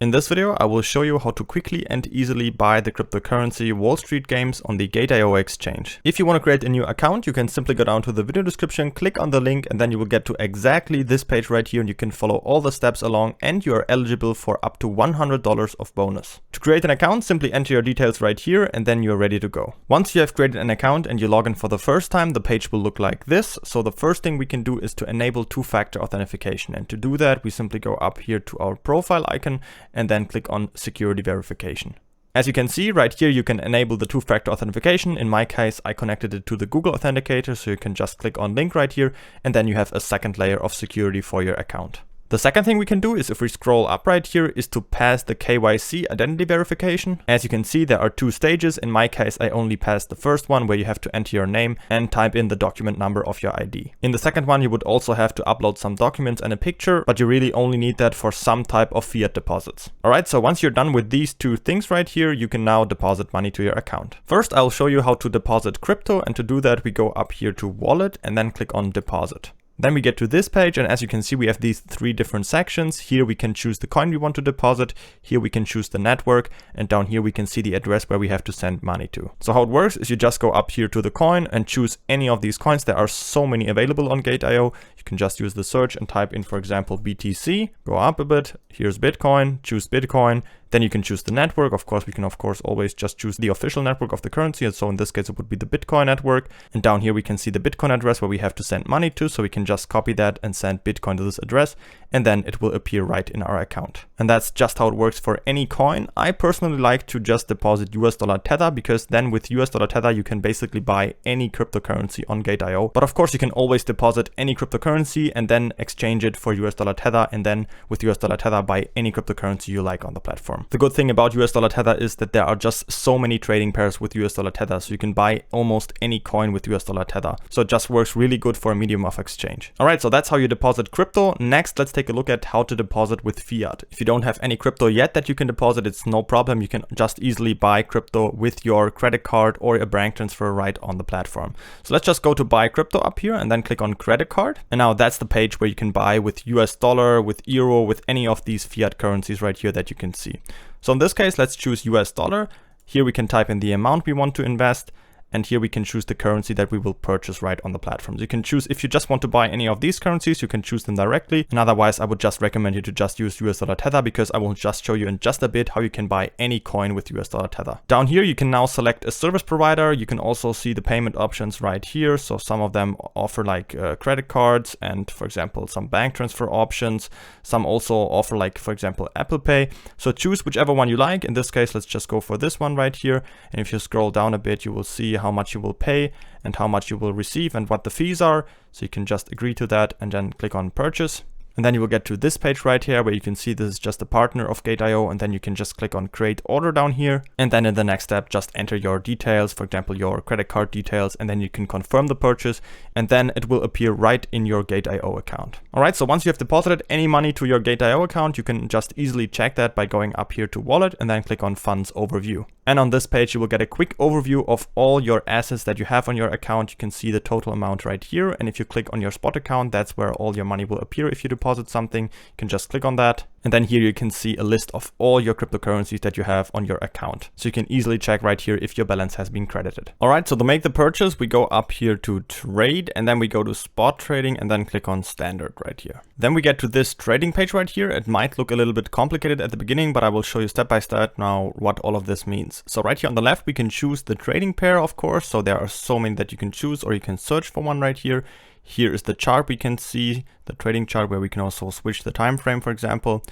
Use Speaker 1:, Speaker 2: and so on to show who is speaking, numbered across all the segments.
Speaker 1: In this video, I will show you how to quickly and easily buy the cryptocurrency Wall Street games on the Gate.io exchange. If you want to create a new account, you can simply go down to the video description, click on the link, and then you will get to exactly this page right here, and you can follow all the steps along, and you are eligible for up to $100 of bonus. To create an account, simply enter your details right here, and then you're ready to go. Once you have created an account and you log in for the first time, the page will look like this. So the first thing we can do is to enable two-factor authentication. And to do that, we simply go up here to our profile icon, and then click on security verification. As you can see right here, you can enable the two-factor authentication. In my case, I connected it to the Google Authenticator, so you can just click on link right here, and then you have a second layer of security for your account. The second thing we can do is, if we scroll up right here, is to pass the KYC identity verification. As you can see, there are two stages. In my case, I only passed the first one, where you have to enter your name and type in the document number of your ID. In the second one, you would also have to upload some documents and a picture, but you really only need that for some type of fiat deposits. Alright, so once you're done with these two things right here, you can now deposit money to your account. First, I'll show you how to deposit crypto, and to do that, we go up here to Wallet and then click on Deposit. Then we get to this page, and as you can see, we have these three different sections. Here we can choose the coin we want to deposit. Here we can choose the network, and down here we can see the address where we have to send money to. So how it works is you just go up here to the coin and choose any of these coins. There are so many available on Gate.io. You can just use the search and type in, for example, BTC. Go up a bit. Here's Bitcoin. Choose Bitcoin. Then you can choose the network. Of course, we can always just choose the official network of the currency. And so in this case, it would be the Bitcoin network. And down here, we can see the Bitcoin address where we have to send money to. So we can just copy that and send Bitcoin to this address, and then it will appear right in our account. And that's just how it works for any coin. I personally like to just deposit US dollar Tether, because then with US dollar Tether, you can basically buy any cryptocurrency on Gate.io. But of course, you can always deposit any cryptocurrency and then exchange it for US dollar Tether, and then with US dollar Tether, buy any cryptocurrency you like on the platform. The good thing about US dollar Tether is that there are just so many trading pairs with US dollar Tether, so you can buy almost any coin with US dollar Tether. So it just works really good for a medium of exchange. All right, so that's how you deposit crypto. Next, let's take a look at how to deposit with fiat. If you don't have any crypto yet that you can deposit, it's no problem. You can just easily buy crypto with your credit card or a bank transfer right on the platform. So let's just go to buy crypto up here and then click on credit card. And now that's the page where you can buy with US dollar, with euro, with any of these fiat currencies right here that you can see. So in this case, let's choose US dollar. Here we can type in the amount we want to invest. And here we can choose the currency that we will purchase right on the platform. So you can choose, if you just want to buy any of these currencies, you can choose them directly. And otherwise, I would just recommend you to just use US dollar Tether, because I will just show you in just a bit how you can buy any coin with US dollar Tether. Down here, you can now select a service provider. You can also see the payment options right here. So some of them offer like credit cards and, for example, some bank transfer options. Some also offer like, for example, Apple Pay. So choose whichever one you like. In this case, let's just go for this one right here. And if you scroll down a bit, you will see how much you will pay and how much you will receive and what the fees are. So you can just agree to that and then click on purchase. And then you will get to this page right here, where you can see this is just a partner of Gate.io, and then you can just click on create order down here. And then in the next step, just enter your details, for example, your credit card details, and then you can confirm the purchase, and then it will appear right in your Gate.io account. All right, so once you have deposited any money to your Gate.io account, you can just easily check that by going up here to wallet and then click on funds overview. And on this page, you will get a quick overview of all your assets that you have on your account. You can see the total amount right here. And if you click on your spot account, that's where all your money will appear. If you deposit something, you can just click on that. And then here you can see a list of all your cryptocurrencies that you have on your account. So you can easily check right here if your balance has been credited. All right, so to make the purchase, we go up here to trade, and then we go to spot trading and then click on standard right here. Then we get to this trading page right here. It might look a little bit complicated at the beginning, but I will show you step by step now what all of this means. So right here on the left, we can choose the trading pair, of course. So there are so many that you can choose, or you can search for one right here. Here is the chart we can see, the trading chart, where we can also switch the time frame, for example.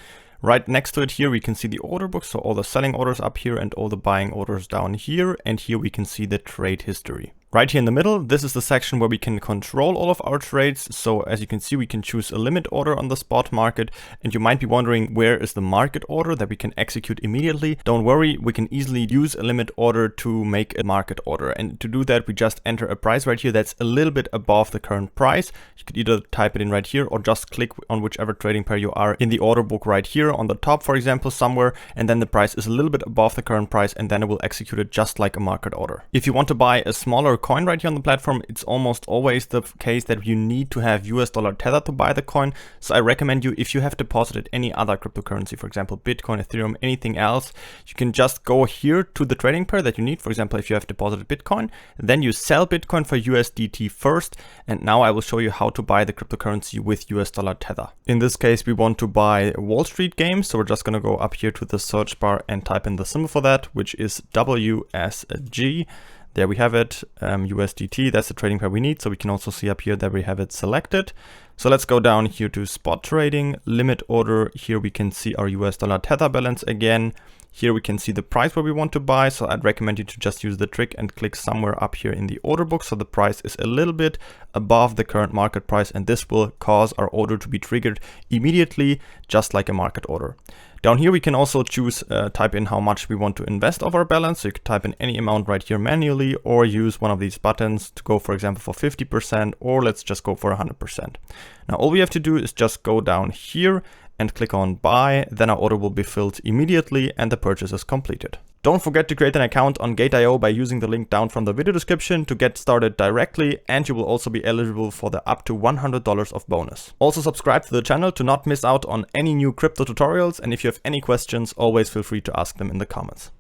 Speaker 1: Right next to it here, we can see the order book. So all the selling orders up here and all the buying orders down here. And here we can see the trade history. Right here in the middle, this is the section where we can control all of our trades. So as you can see, we can choose a limit order on the spot market. And you might be wondering, where is the market order that we can execute immediately? Don't worry, we can easily use a limit order to make a market order. And to do that, we just enter a price right here that's a little bit above the current price. You could either type it in right here or just click on whichever trading pair you are in the order book right here on the top, for example, somewhere. And then the price is a little bit above the current price, and then it will execute it just like a market order. If you want to buy a smaller a coin right here on the platform, it's almost always the case that you need to have US dollar tether to buy the coin. So I recommend you, if you have deposited any other cryptocurrency, for example, Bitcoin, Ethereum, anything else, you can just go here to the trading pair that you need. For example, if you have deposited Bitcoin, then you sell Bitcoin for USDT first. And now I will show you how to buy the cryptocurrency with US dollar tether. In this case, we want to buy Wall Street games. So we're just going to go up here to the search bar and type in the symbol for that, which is WSG. There we have it, USDT, that's the trading pair we need. So we can also see up here that we have it selected. So let's go down here to spot trading, limit order. Here we can see our US dollar tether balance again. Here we can see the price where we want to buy. So I'd recommend you to just use the trick and click somewhere up here in the order book. So the price is a little bit above the current market price, and this will cause our order to be triggered immediately, just like a market order. Down here we can also choose, type in how much we want to invest of our balance. So you could type in any amount right here manually, or use one of these buttons to go, for example, for 50%, or let's just go for 100%. Now all we have to do is just go down here and click on buy, then our order will be filled immediately and the purchase is completed. Don't forget to create an account on Gate.io by using the link down from the video description to get started directly, and you will also be eligible for the up to $100 of bonus. Also subscribe to the channel to not miss out on any new crypto tutorials, and if you have any questions, always feel free to ask them in the comments.